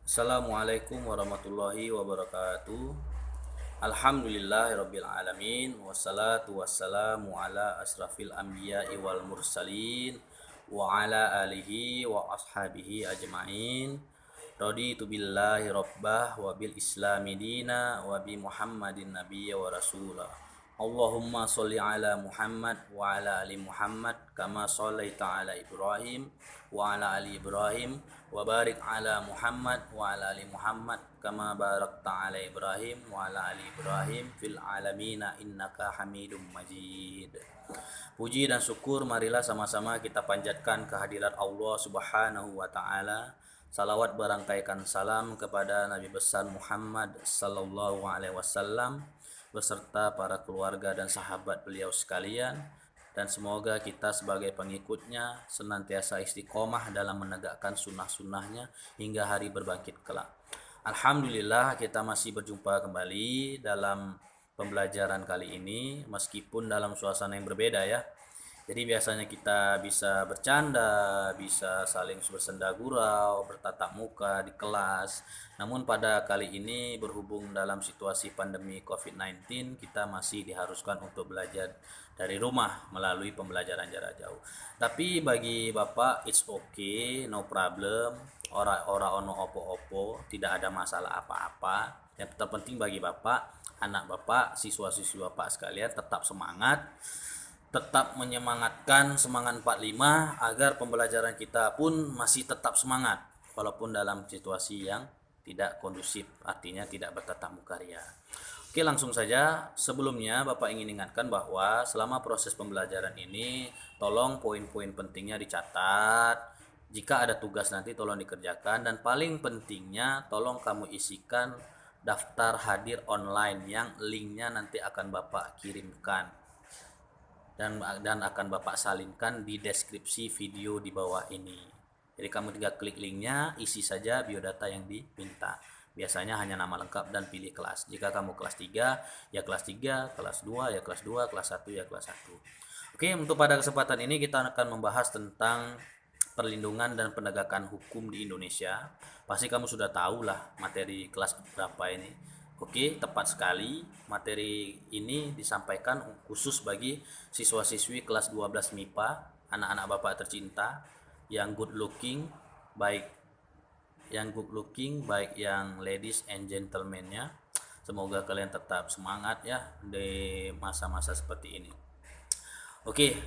Assalamualaikum warahmatullahi wabarakatuh. Alhamdulillahirabbil alamin wassalatu wassalamu ala asrafil anbiya'i wal mursalin wa ala alihi wa ashabihi ajmain. Raditu billahi rabbah wa bil islami dina wa bi Muhammadin nabiyya wa rasulah. Allahumma sholli ala Muhammad wa ala ali Muhammad kama shallaita ala Ibrahim wa ala ali Ibrahim wa barik ala Muhammad wa ala ali Muhammad kama barakta ala Ibrahim wa ala ali Ibrahim fil alamina innaka Hamidum Majid. Puji dan syukur marilah sama-sama kita panjatkan kehadirat Allah Subhanahu wa taala. Salawat berangkaikan salam kepada Nabi besar Muhammad sallallahu alaihi wasallam beserta para keluarga dan sahabat beliau sekalian, dan semoga kita sebagai pengikutnya senantiasa istiqomah dalam menegakkan sunnah-sunnahnya hingga hari berbangkit kelak. Alhamdulillah kita masih berjumpa kembali dalam pembelajaran kali ini meskipun dalam suasana yang berbeda ya. Jadi biasanya kita bisa bercanda, bisa saling bersenda gurau, bertatap muka di kelas. Namun pada kali ini berhubung dalam situasi pandemi COVID-19, kita masih diharuskan untuk belajar dari rumah melalui pembelajaran jarak jauh. Tapi bagi Bapak it's okay, no problem. Ora ono opo-opo, tidak ada masalah apa-apa. Yang terpenting bagi Bapak, anak Bapak, siswa-siswi Bapak sekalian tetap semangat, tetap menyemangatkan semangat 45 agar pembelajaran kita pun masih tetap semangat walaupun dalam situasi yang tidak kondusif, artinya tidak bertatap muka ria. Oke, langsung saja. Sebelumnya Bapak ingin ingatkan bahwa selama proses pembelajaran ini tolong poin-poin pentingnya dicatat. Jika ada tugas nanti tolong dikerjakan, dan paling pentingnya tolong kamu isikan daftar hadir online yang linknya nanti akan Bapak kirimkan dan akan Bapak salinkan di deskripsi video di bawah ini. Jadi kamu tinggal klik linknya, isi saja biodata yang diminta. Biasanya hanya nama lengkap dan pilih kelas. Jika kamu kelas 3, ya kelas 3, kelas 2, ya kelas 2, kelas 1, ya kelas 1. Oke, untuk pada kesempatan ini kita akan membahas tentang perlindungan dan penegakan hukum di Indonesia. Pasti kamu sudah tahu lah materi kelas berapa ini. Oke, tepat sekali. Materi ini disampaikan khusus bagi siswa-siswi kelas 12 MIPA, anak-anak Bapak tercinta yang good looking, baik yang ladies and gentlemen-nya. Semoga kalian tetap semangat ya di masa-masa seperti ini. Oke,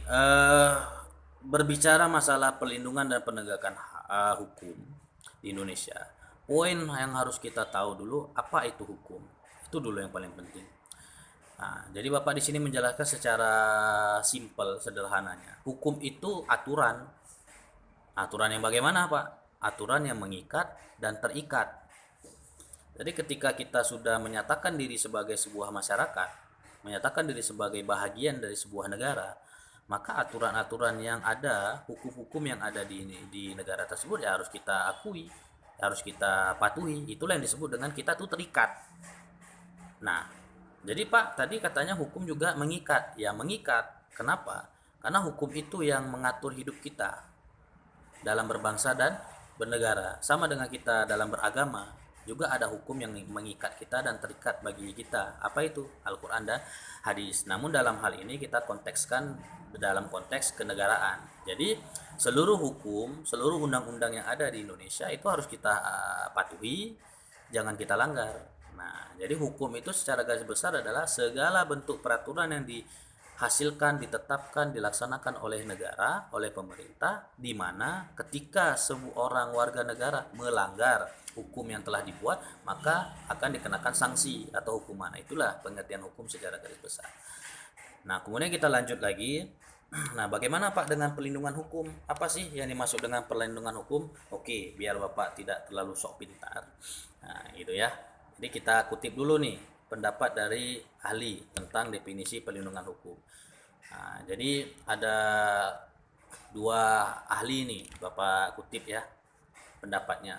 berbicara masalah perlindungan dan penegakan hukum di Indonesia, poin yang harus kita tahu dulu apa itu hukum. Itu dulu yang paling penting. Nah, jadi Bapak di sini menjelaskan secara simpel, sederhananya. Hukum itu aturan. Aturan yang bagaimana, Pak? Aturan yang mengikat dan terikat. Jadi ketika kita sudah menyatakan diri sebagai sebuah masyarakat, menyatakan diri sebagai bahagian dari sebuah negara, maka aturan-aturan yang ada, hukum-hukum yang ada di negara tersebut ya harus kita akui, harus kita patuhi. Itulah yang disebut dengan kita tuh terikat. Nah, jadi Pak tadi katanya hukum juga mengikat. Ya mengikat. Kenapa? Karena hukum itu yang mengatur hidup kita dalam berbangsa dan bernegara. Sama dengan kita dalam beragama, juga ada hukum yang mengikat kita dan terikat bagi kita. Apa itu? Al-Quran dan hadis. Namun dalam hal ini kita kontekskan dalam konteks kenegaraan. Jadi seluruh hukum, seluruh undang-undang yang ada di Indonesia itu harus kita patuhi, jangan kita langgar. Nah, jadi hukum itu secara garis besar adalah segala bentuk peraturan yang dihasilkan, ditetapkan, dilaksanakan oleh negara, oleh pemerintah, di mana ketika seorang warga negara melanggar hukum yang telah dibuat, maka akan dikenakan sanksi atau hukuman. Itulah pengertian hukum secara garis besar. Nah, kemudian kita lanjut lagi. Nah, bagaimana Pak dengan perlindungan hukum? Apa sih yang dimaksud dengan perlindungan hukum? Oke, biar Bapak tidak terlalu sok pintar. Nah, gitu ya. Jadi kita kutip dulu nih pendapat dari ahli tentang definisi perlindungan hukum. Nah, jadi ada dua ahli nih, Bapak kutip ya pendapatnya.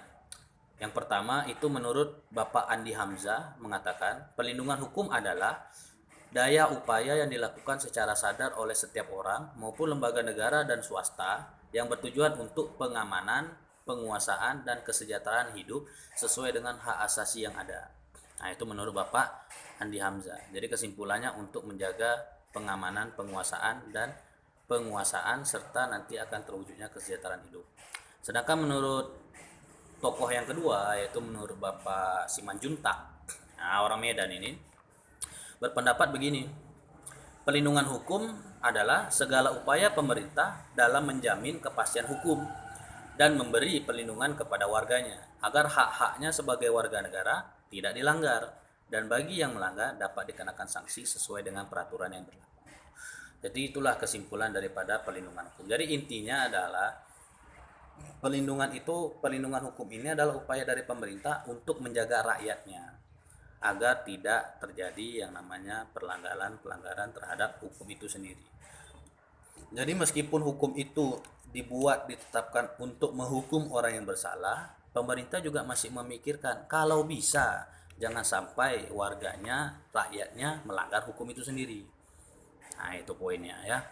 Yang pertama itu menurut Bapak Andi Hamzah mengatakan perlindungan hukum adalah daya upaya yang dilakukan secara sadar oleh setiap orang maupun lembaga negara dan swasta yang bertujuan untuk pengamanan, penguasaan dan kesejahteraan hidup sesuai dengan hak asasi yang ada. Nah, itu menurut Bapak Andi Hamzah. Jadi kesimpulannya untuk menjaga pengamanan, penguasaan dan penguasaan serta nanti akan terwujudnya kesejahteraan hidup. Sedangkan menurut tokoh yang kedua yaitu menurut Bapak Simanjuntak, nah, orang Medan ini berpendapat begini. Pelindungan hukum adalah segala upaya pemerintah dalam menjamin kepastian hukum dan memberi perlindungan kepada warganya agar hak-haknya sebagai warga negara tidak dilanggar, dan bagi yang melanggar dapat dikenakan sanksi sesuai dengan peraturan yang berlaku. Jadi itulah kesimpulan daripada perlindungan hukum. Jadi intinya adalah perlindungan hukum ini adalah upaya dari pemerintah untuk menjaga rakyatnya agar tidak terjadi yang namanya pelanggaran terhadap hukum itu sendiri. Jadi meskipun hukum itu ditetapkan untuk menghukum orang yang bersalah, pemerintah juga masih memikirkan kalau bisa jangan sampai warganya, rakyatnya melanggar hukum itu sendiri. Nah, itu poinnya ya.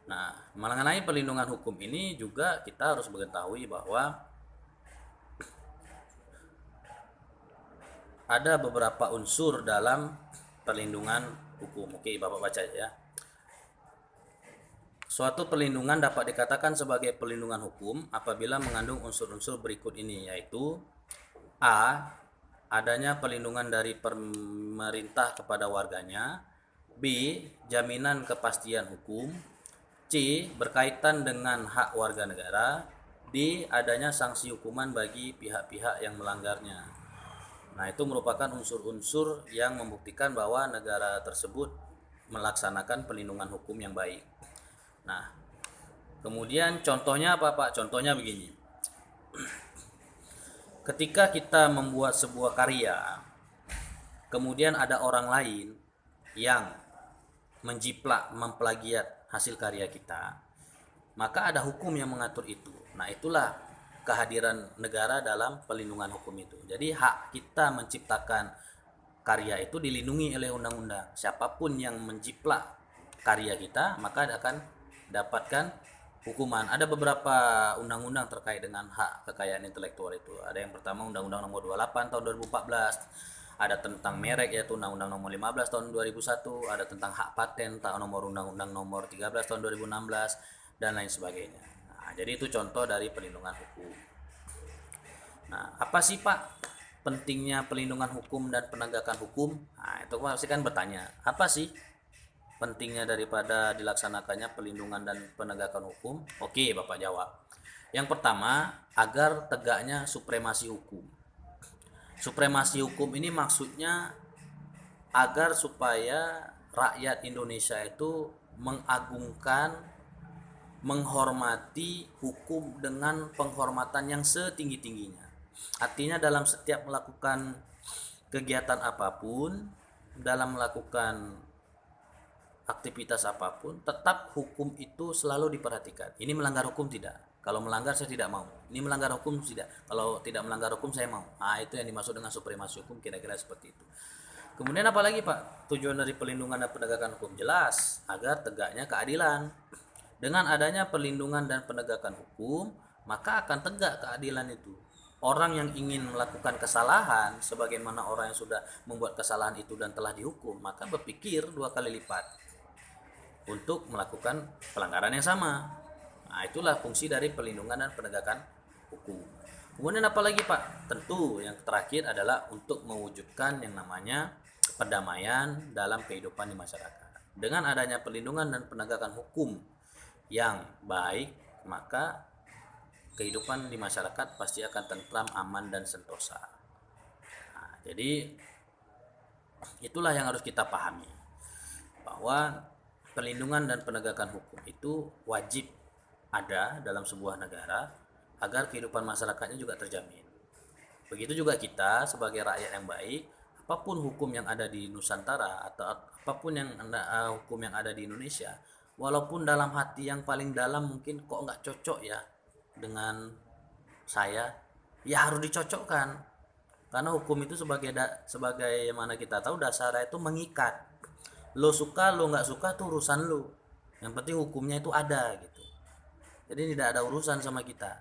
Nah, mengenai perlindungan hukum ini juga kita harus mengetahui bahwa ada beberapa unsur dalam perlindungan hukum. Oke, Bapak baca ya. Suatu perlindungan dapat dikatakan sebagai perlindungan hukum apabila mengandung unsur-unsur berikut ini, yaitu A. Adanya perlindungan dari pemerintah kepada warganya. B. Jaminan kepastian hukum. C. Berkaitan dengan hak warga negara. D. Adanya sanksi hukuman bagi pihak-pihak yang melanggarnya. Nah, itu merupakan unsur-unsur yang membuktikan bahwa negara tersebut melaksanakan perlindungan hukum yang baik. Nah, kemudian contohnya apa, Pak? Contohnya begini. Ketika kita membuat sebuah karya, kemudian ada orang lain yang menjiplak, memplagiat hasil karya kita, maka ada hukum yang mengatur itu. Nah, itulah kehadiran negara dalam perlindungan hukum itu. Jadi hak kita menciptakan karya itu dilindungi oleh undang-undang. Siapapun yang menjiplak karya kita maka akan dapatkan hukuman. Ada beberapa undang-undang terkait dengan hak kekayaan intelektual itu. Ada yang pertama Undang-Undang Nomor 28 tahun 2014. Ada tentang merek yaitu Undang-Undang Nomor 15 tahun 2001. Ada tentang hak paten Undang-Undang Nomor 13 tahun 2016 dan lain sebagainya. Nah, jadi itu contoh dari perlindungan hukum. Nah, apa sih Pak pentingnya perlindungan hukum dan penegakan hukum? Nah, itu pasti kan bertanya, apa sih pentingnya daripada dilaksanakannya perlindungan dan penegakan hukum? Oke, Bapak jawab. Yang pertama, agar tegaknya supremasi hukum. Supremasi hukum ini maksudnya agar supaya rakyat Indonesia itu mengagungkan, menghormati hukum dengan penghormatan yang setinggi-tingginya. Artinya dalam setiap melakukan kegiatan apapun, dalam melakukan aktivitas apapun, tetap hukum itu selalu diperhatikan. Ini melanggar hukum tidak? Kalau melanggar saya tidak mau. Ini melanggar hukum tidak? Kalau tidak melanggar hukum saya mau. Nah, itu yang dimaksud dengan supremasi hukum, kira-kira seperti itu. Kemudian apa lagi Pak? Tujuan dari perlindungan dan penegakan hukum jelas agar tegaknya keadilan. Dengan adanya perlindungan dan penegakan hukum, maka akan tegak keadilan itu. Orang yang ingin melakukan kesalahan, sebagaimana orang yang sudah membuat kesalahan itu dan telah dihukum, maka berpikir 2 kali lipat untuk melakukan pelanggaran yang sama. Nah, itulah fungsi dari perlindungan dan penegakan hukum. Kemudian apa lagi Pak? Tentu yang terakhir adalah untuk mewujudkan yang namanya perdamaian dalam kehidupan di masyarakat. Dengan adanya perlindungan dan penegakan hukum yang baik, maka kehidupan di masyarakat pasti akan tentram, aman, dan sentosa. Nah, jadi itulah yang harus kita pahami, bahwa perlindungan dan penegakan hukum itu wajib ada dalam sebuah negara agar kehidupan masyarakatnya juga terjamin. Begitu juga kita sebagai rakyat yang baik, apapun hukum yang ada di Nusantara atau apapun yang hukum yang ada di Indonesia, walaupun dalam hati yang paling dalam mungkin kok nggak cocok ya dengan saya, ya harus dicocokkan. Karena hukum itu sebagai mana kita tahu dasarnya itu mengikat. Lo suka, lo nggak suka tuh urusan lo. Yang penting hukumnya itu ada gitu. Jadi tidak ada urusan sama kita.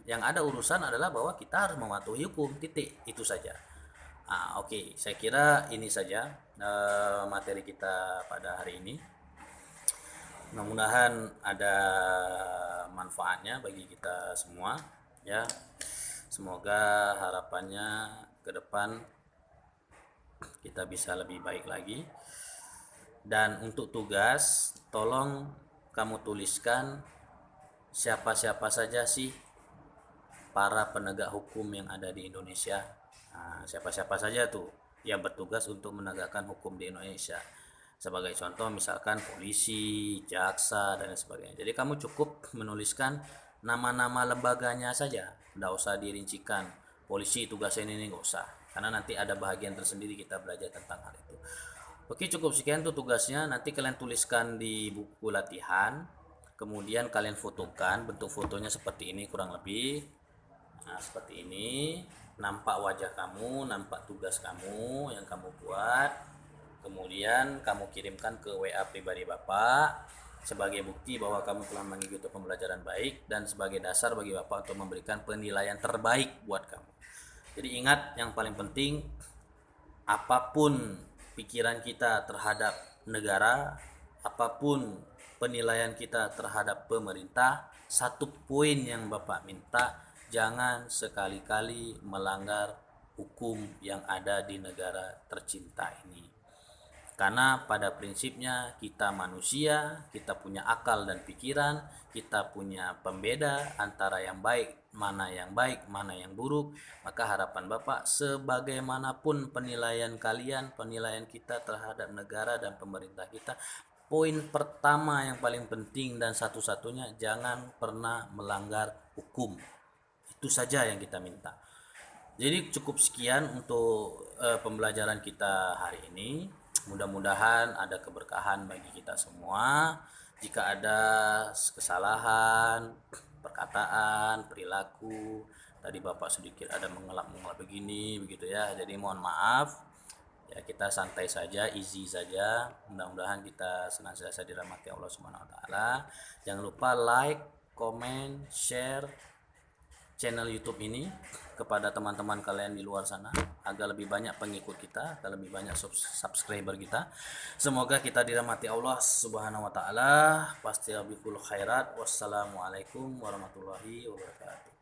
Yang ada urusan adalah bahwa kita harus mematuhi hukum, titik, itu saja. Oke, saya kira ini saja materi kita pada hari ini. Mudah-mudahan ada manfaatnya bagi kita semua ya. Semoga harapannya ke depan kita bisa lebih baik lagi. Dan untuk tugas, tolong kamu tuliskan siapa-siapa saja sih para penegak hukum yang ada di Indonesia. Siapa-siapa saja tuh yang bertugas untuk menegakkan hukum di Indonesia. Sebagai contoh misalkan polisi, jaksa, dan sebagainya. Jadi kamu cukup menuliskan nama-nama lembaganya saja, tidak usah dirincikan polisi tugasnya ini, nggak usah, karena nanti ada bahagian tersendiri kita belajar tentang hal itu. Oke, cukup sekian tuh tugasnya. Nanti kalian tuliskan di buku latihan, kemudian kalian fotokan, bentuk fotonya seperti ini kurang lebih. Nah, seperti ini, nampak wajah kamu, nampak tugas kamu yang kamu buat. Kemudian kamu kirimkan ke WA pribadi Bapak sebagai bukti bahwa kamu telah mengikuti pembelajaran baik dan sebagai dasar bagi Bapak untuk memberikan penilaian terbaik buat kamu. Jadi ingat, yang paling penting, apapun pikiran kita terhadap negara, apapun penilaian kita terhadap pemerintah, satu poin yang Bapak minta, jangan sekali-kali melanggar hukum yang ada di negara tercinta ini. Karena pada prinsipnya kita manusia, kita punya akal dan pikiran, kita punya pembeda antara yang baik, mana yang buruk. Maka harapan Bapak, sebagaimanapun penilaian kalian, penilaian kita terhadap negara dan pemerintah kita, poin pertama yang paling penting dan satu-satunya, jangan pernah melanggar hukum. Itu saja yang kita minta. Jadi cukup sekian untuk pembelajaran kita hari ini. Mudah-mudahan ada keberkahan bagi kita semua. Jika ada kesalahan, perkataan, perilaku, tadi Bapak sedikit ada mengelak-mengelak begini, begitu ya. Jadi mohon maaf. Ya, kita santai saja, easy saja. Mudah-mudahan kita senantiasa dirahmati Allah Subhanahu wa taala. Jangan lupa like, comment, share channel YouTube ini kepada teman-teman kalian di luar sana agar lebih banyak pengikut kita, agar lebih banyak subscriber kita. Semoga kita dirahmati Allah Subhanahu wa taala. Pasti bikul khairat. Wassalamualaikum warahmatullahi wabarakatuh.